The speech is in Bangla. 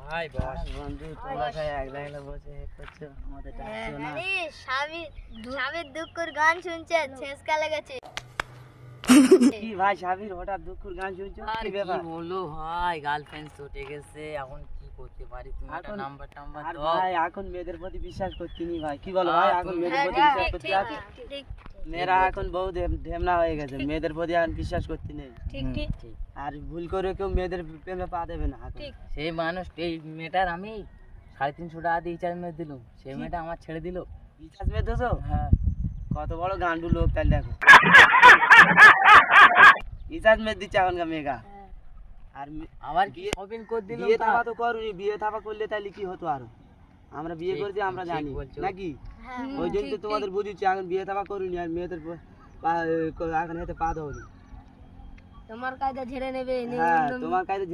ভাই বস বন্ধু তোমরা সবাই একলা একলা বসে করছো, আমাদের ডাকছো না। স্বামীর দুঃখের গান শুনছে, ছেঁচকা লেগেছে। কি ভাই সাবির হঠাৎ দুঃখের গান শুনছো, আর কি কি ব্যাপার? বলবো ভাই, গার্লফ্রেন্ড ছুটে গেছে, এখন কি করতে পারি? তুমি একটা এখন- নাম্বার টাম্বার আর দাও। ভাই এখন মেয়েদের প্রতি বিশ্বাস করছি নি ভাই, কি বলো ভাই? এখন মেয়েদের প্রতি হ্যাঁ, বিশ্বাস ঠিক, করতে ঠিক, আছে, ঠিক, মেয়েরা এখন বহু ঢেমনা হয়ে গেছে, মেয়েদের প্রতি এখন বিশ্বাস করতে নেই। ঠিক, ঠিক, ঠিক। আর ভুল করে কেউ মেয়েদের প্রেমে পা দেবে না এখন। ঠিক। সেই মানুষ, এই মেয়েটার আমি 350 টাকা দিয়ে রিচার্জ মেরে দিলাম, সেই মেয়েটা আমার ছেড়ে দিল। রিচার্জ মেয়ে দেছো? হ্যাঁ, কত বড় গান্ডু লোক তাই দেখো, রিচার্জ মেয়ে দিচ্ছে এখনকার মেয়েকা। হ্যাঁ। আর আবার কি বিয়ে- শপিং করে দিল। বিয়ে থাপা তো করুনি, বিয়ে থাপা করলে তাহলে কি হতো আরো? আমরা বিয়ে ঠিক, করছি, আমরা ঠিক জানি বলছো। নাকি? হ্যাঁ, ওই জন্য তো ঠিক, তোমাদের বুঝিছি, এখন বিয়ে থাপা করুনি আর মেয়েদের এখন হাতে পা দাওনি। তোমার কায়দা ঝেড়ে নেবে, হ্যাঁ, তোমার কাছে